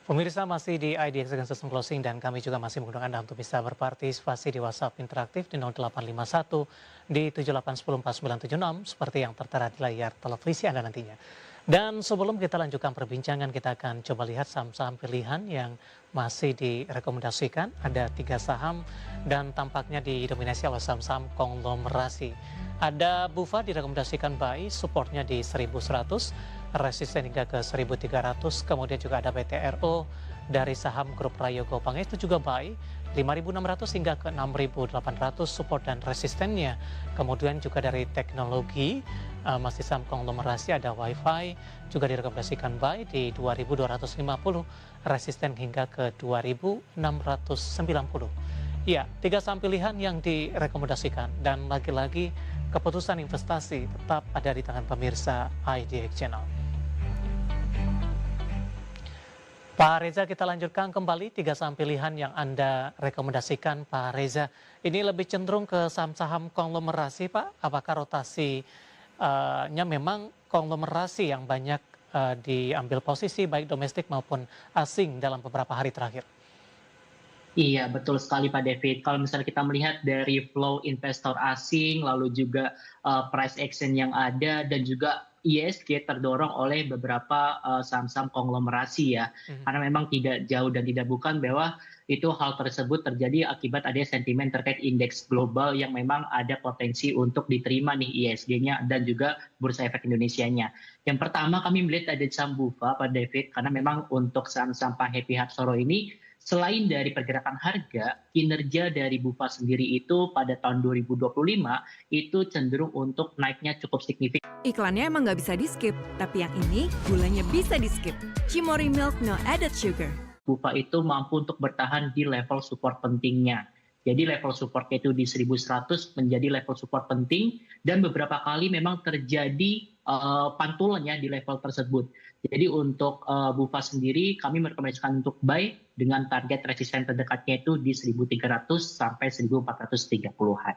Pemirsa masih di IDX dengan sistem closing dan kami juga masih menggunakan Anda untuk bisa berpartisipasi di WhatsApp interaktif di 0851 di 78104976 seperti yang tertera di layar televisi Anda nantinya. Dan sebelum kita lanjutkan perbincangan, kita akan coba lihat saham-saham pilihan yang masih direkomendasikan. Ada 3 saham dan tampaknya didominasi oleh saham-saham konglomerasi. Ada Bufa direkomendasikan buy, supportnya di 1100, resisten hingga ke 1300, kemudian juga ada BTRO dari saham grup Prayogo Bank itu juga buy 5.600 hingga ke 6.800 support dan resistennya. Kemudian juga dari teknologi masih saham konglomerasi ada WiFi juga direkomendasikan buy di 2.250, resisten hingga ke 2.690. Ya, 3 saham pilihan yang direkomendasikan dan lagi-lagi keputusan investasi tetap ada di tangan pemirsa IDX Channel. Pak Reza, kita lanjutkan kembali 3 saham pilihan yang Anda rekomendasikan, Pak Reza. Ini lebih cenderung ke saham-saham konglomerasi, Pak. Apakah rotasinya memang konglomerasi yang banyak diambil posisi baik domestik maupun asing dalam beberapa hari terakhir? Iya, betul sekali Pak David. Kalau misalnya kita melihat dari flow investor asing, lalu juga price action yang ada, dan juga ISG terdorong oleh beberapa saham-saham konglomerasi ya. Mhm. Karena memang tidak jauh dan tidak bukan bahwa itu hal tersebut terjadi akibat adanya sentimen terkait indeks global yang memang ada potensi untuk diterima nih ISG-nya dan juga Bursa Efek Indonesia-nya. Yang pertama kami melihat ada saham Bufa Pak David, karena memang untuk saham-saham Pak Happy Hapsoro ini selain dari pergerakan harga, kinerja dari Bufa sendiri itu pada tahun 2025 itu cenderung untuk naiknya cukup signifikan. Iklannya emang nggak bisa di-skip, tapi yang ini gulanya bisa di-skip. Cimory Milk No Added Sugar. Bufa itu mampu untuk bertahan di level support pentingnya. Jadi level supportnya itu di 1100 menjadi level support penting dan beberapa kali memang terjadi pantulannya di level tersebut. Jadi untuk Bufa sendiri kami merekomendasikan untuk buy dengan target resisten terdekatnya itu di 1300 sampai 1430-an.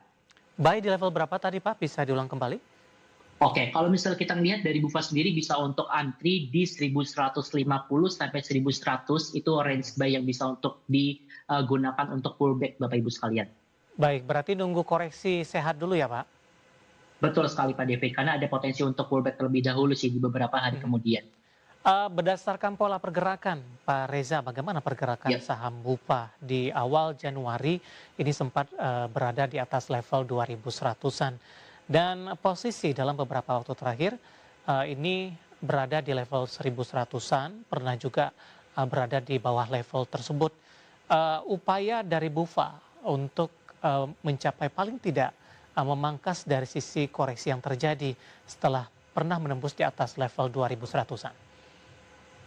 Buy di level berapa tadi, Pak? Bisa diulang kembali? Oke, kalau misalnya kita lihat dari Bufa sendiri bisa untuk antri di 1150 sampai 1100 itu range buy yang bisa untuk digunakan untuk pullback Bapak Ibu sekalian. Baik, berarti nunggu koreksi sehat dulu ya, Pak? Betul sekali Pak Devi, karena ada potensi untuk pullback terlebih dahulu sih di beberapa hari Mhm. kemudian. Berdasarkan pola pergerakan, Pak Reza, bagaimana pergerakan Ya. saham Bufa di awal Januari ini sempat berada di atas level 2100-an dan posisi dalam beberapa waktu terakhir ini berada di level 1100-an, pernah juga berada di bawah level tersebut. Upaya dari Bufa untuk mencapai paling tidak memangkas dari sisi koreksi yang terjadi setelah pernah menembus di atas level 2100-an.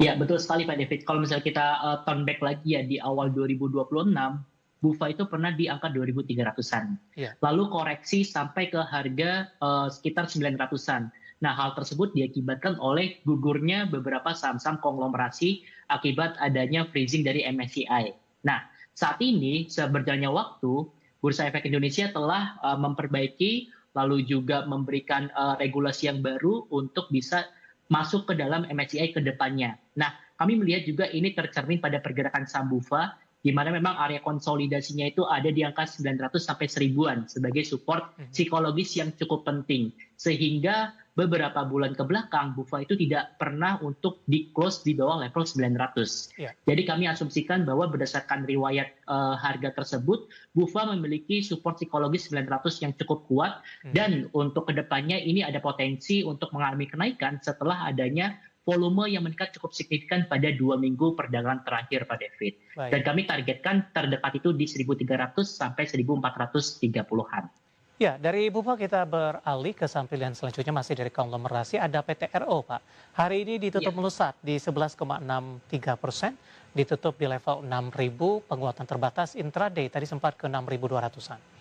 Ya, betul sekali Pak David. Kalau misalnya kita turn back lagi ya di awal 2026, Bufa itu pernah di angka 2300-an. Iya. Lalu koreksi sampai ke harga sekitar 900-an. Nah, hal tersebut diakibatkan oleh gugurnya beberapa saham-saham konglomerasi akibat adanya freezing dari MSCI. Nah, saat ini seberjalannya waktu, Bursa Efek Indonesia telah memperbaiki lalu juga memberikan regulasi yang baru untuk bisa masuk ke dalam MSCI ke depannya. Nah, kami melihat juga ini tercermin pada pergerakan saham Bufa, di mana memang area konsolidasinya itu ada di angka 900 sampai 1000-an sebagai support Mhm. psikologis yang cukup penting. Sehingga beberapa bulan ke belakang, Bufa itu tidak pernah untuk di-close di bawah level 900. Iya. Jadi kami asumsikan bahwa berdasarkan riwayat harga tersebut, Bufa memiliki support psikologis 900 yang cukup kuat, Mhm. dan untuk kedepannya ini ada potensi untuk mengalami kenaikan setelah adanya volume yang meningkat cukup signifikan pada 2 minggu perdagangan terakhir Pak David. Dan Baik. kami targetkan terdekat itu di 1300 sampai 1430-an. Ya, dari Bufa kita beralih ke saham pilihan selanjutnya masih dari konglomerasi ada PTRO, Pak. Hari ini ditutup Ya. melesat di 11,63%, ditutup di level 6.000, penguatan terbatas intraday tadi sempat ke 6.200-an.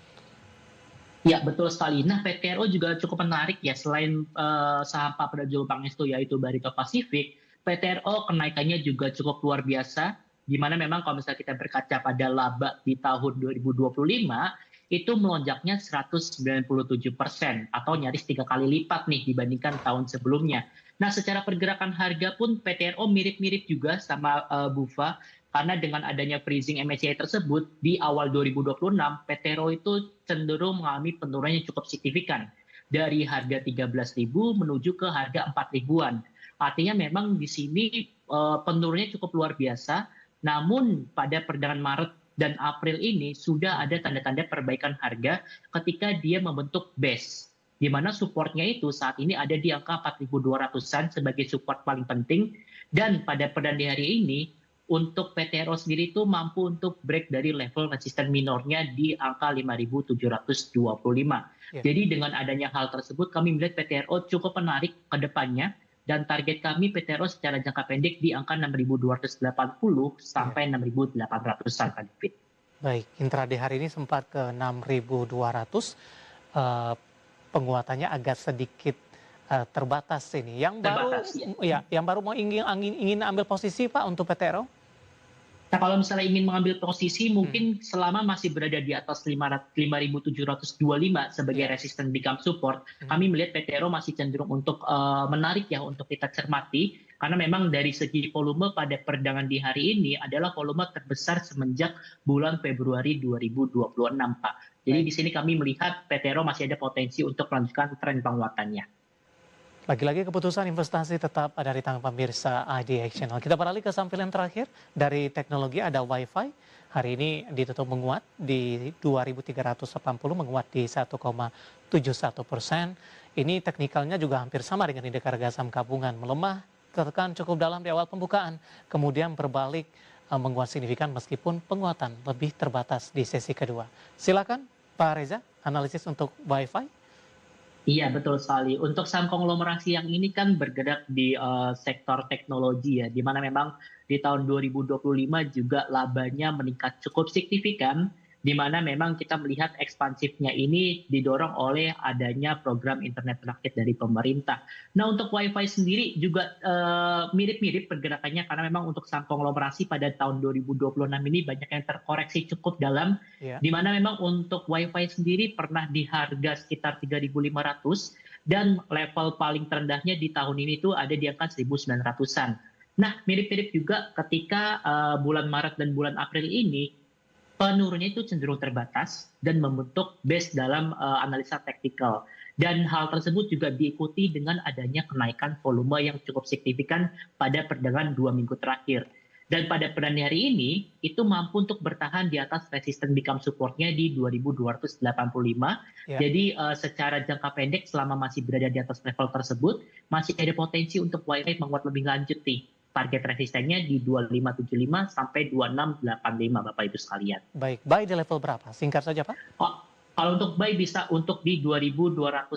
Ya, betul sekali. Nah, PTRO juga cukup menarik ya. Selain saham Pak Prajogo Pangestu yaitu Barito Pacific, PTRO kenaikannya juga cukup luar biasa. Di mana memang kalau misalnya kita berkaca pada laba di tahun 2025, itu melonjaknya 197% atau nyaris 3 kali lipat nih dibandingkan tahun sebelumnya. Nah, secara pergerakan harga pun PTRO mirip-mirip juga sama BUFA, karena dengan adanya freezing MSCI tersebut di awal 2026, PTRO itu cenderung mengalami penurunan yang cukup signifikan dari harga 13.000 menuju ke harga 4.000-an. Artinya memang di sini penurunannya cukup luar biasa, namun pada perdagangan Maret dan April ini sudah ada tanda-tanda perbaikan harga ketika dia membentuk base, di mana supportnya itu saat ini ada di angka 4.200-an sebagai support paling penting, dan pada perdagangan di hari ini untuk PTRO sendiri itu mampu untuk break dari level resisten minornya di angka 5.725. Ya. Jadi dengan adanya hal tersebut kami melihat PTRO cukup menarik ke depannya, dan target kami PTRO secara jangka pendek di angka 6.280 sampai 6.800-an, Pak David. Baik, intraday hari ini sempat ke 6.200, penguatannya agak sedikit terbatas ini. Terbatas, ya. Yang baru mau ingin ambil posisi Pak untuk PTRO? Nah, kalau misalnya ingin mengambil posisi, mungkin selama masih berada di atas 5.725 sebagai resisten become support, kami melihat PTRO masih cenderung untuk menarik ya untuk kita cermati, karena memang dari segi volume pada perdagangan di hari ini adalah volume terbesar semenjak bulan Februari 2026, Pak. Jadi di sini kami melihat PTRO masih ada potensi untuk melanjutkan tren penguatannya. Lagi-lagi keputusan investasi tetap ada di tangan pemirsa IDX Channel. Kita beralih ke sampel yang terakhir dari teknologi, ada Wi-Fi. Hari ini ditutup menguat di 2.380, menguat di 1,71%. Ini teknikalnya juga hampir sama dengan indeks harga saham gabungan, melemah, tertekan cukup dalam di awal pembukaan, kemudian berbalik menguat signifikan meskipun penguatan lebih terbatas di sesi kedua. Silakan Pak Reza, analisis untuk Wi-Fi. Iya, betul sekali. Untuk saham konglomerasi yang ini kan bergerak di sektor teknologi ya, di mana memang di tahun 2025 juga labanya meningkat cukup signifikan, di mana memang kita melihat ekspansifnya ini didorong oleh adanya program internet rakyat dari pemerintah. Nah, untuk Wi-Fi sendiri juga mirip-mirip pergerakannya, karena memang untuk saham konglomerasi pada tahun 2026 ini banyak yang terkoreksi cukup dalam, di mana memang untuk Wi-Fi sendiri pernah di harga sekitar 3.500, dan level paling terendahnya di tahun ini tuh ada di angka 1.900-an. Nah, mirip-mirip juga ketika bulan Maret dan bulan April ini, penurunannya itu cenderung terbatas dan membentuk base dalam analisa teknikal. Dan hal tersebut juga diikuti dengan adanya kenaikan volume yang cukup signifikan pada perdagangan 2 minggu terakhir. Dan pada perdagangan hari ini, itu mampu untuk bertahan di atas resisten become supportnya di 2.285. Jadi secara jangka pendek, selama masih berada di atas level tersebut, masih ada potensi untuk Wi-Fi menguat lebih lanjut nih. Target resistennya di 2575 sampai 2685, Bapak Ibu sekalian. Baik, buy di level berapa? Singkat saja, Pak. Kalau untuk buy bisa untuk di 2285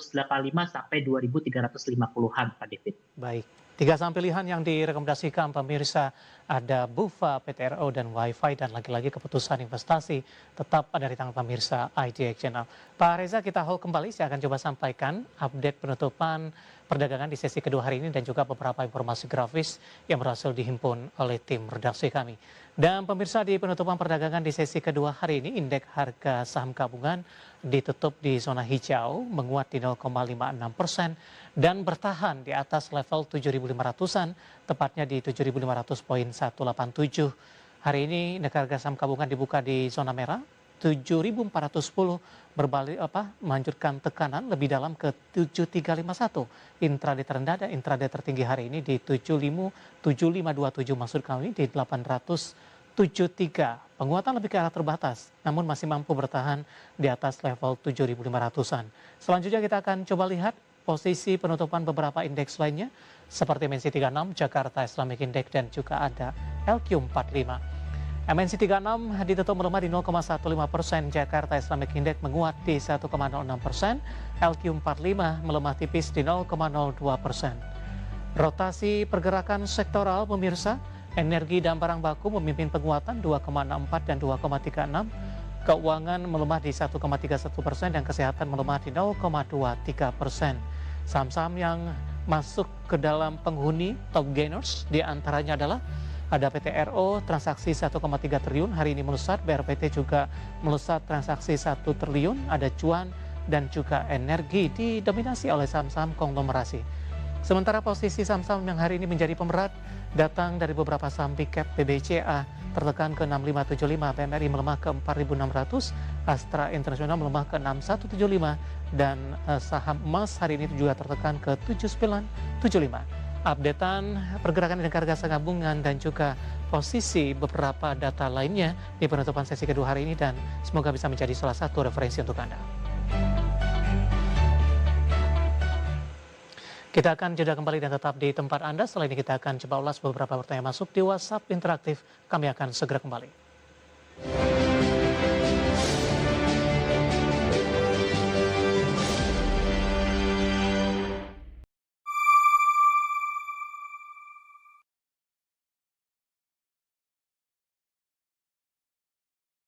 sampai 2350-an, Pak David. Baik. 3 saham pilihan yang direkomendasikan pemirsa ada BUFA, PTRO, dan Wi-Fi, dan lagi-lagi keputusan investasi tetap ada di tangan pemirsa IDX Channel. Pak Reza, kita hold kembali, saya akan coba sampaikan update penutupan perdagangan di sesi kedua hari ini dan juga beberapa informasi grafis yang berhasil dihimpun oleh tim redaksi kami. Dan pemirsa, di penutupan perdagangan di sesi kedua hari ini, indeks harga saham gabungan ditutup di zona hijau, menguat di 0,56% dan bertahan di atas level 7.500-an, tepatnya di 7.500.187. Hari ini indeks harga saham gabungan dibuka di zona merah, 7.410, melanjutkan tekanan lebih dalam ke 7.351. Intraday terendah dan intraday tertinggi hari ini di 7527, maksud kami di 873. Penguatan lebih ke arah terbatas, namun masih mampu bertahan di atas level 7.500-an. Selanjutnya kita akan coba lihat posisi penutupan beberapa indeks lainnya seperti MNC 36, Jakarta Islamic Index, dan juga ada LQ45. MNC 36 ditutup melemah di 0,15%, Jakarta Islamic Index menguat di 1,06%, LQ45 melemah tipis di 0,02%. Rotasi pergerakan sektoral pemirsa, energi dan barang baku memimpin penguatan 2,64 dan 2,36, keuangan melemah di 1,31% dan kesehatan melemah di 0,23%. Saham-saham yang masuk ke dalam penghuni top gainers diantaranya adalah Ada PT RO transaksi 1,3 triliun hari ini melesat, BRPT juga melesat transaksi 1 triliun, ada cuan dan juga energi didominasi oleh saham-saham konglomerasi. Sementara posisi saham-saham yang hari ini menjadi pemberat datang dari beberapa saham big cap. BBCA tertekan ke 6575, BMRI melemah ke 4600, Astra Internasional melemah ke 6175, dan saham emas hari ini juga tertekan ke 7975. Updatean pergerakan indeks harga gabungan dan juga posisi beberapa data lainnya di penutupan sesi kedua hari ini, dan semoga bisa menjadi salah satu referensi untuk Anda. Kita akan jeda kembali dan tetap di tempat Anda. Setelah ini kita akan coba ulas beberapa pertanyaan masuk di WhatsApp interaktif. Kami akan segera kembali.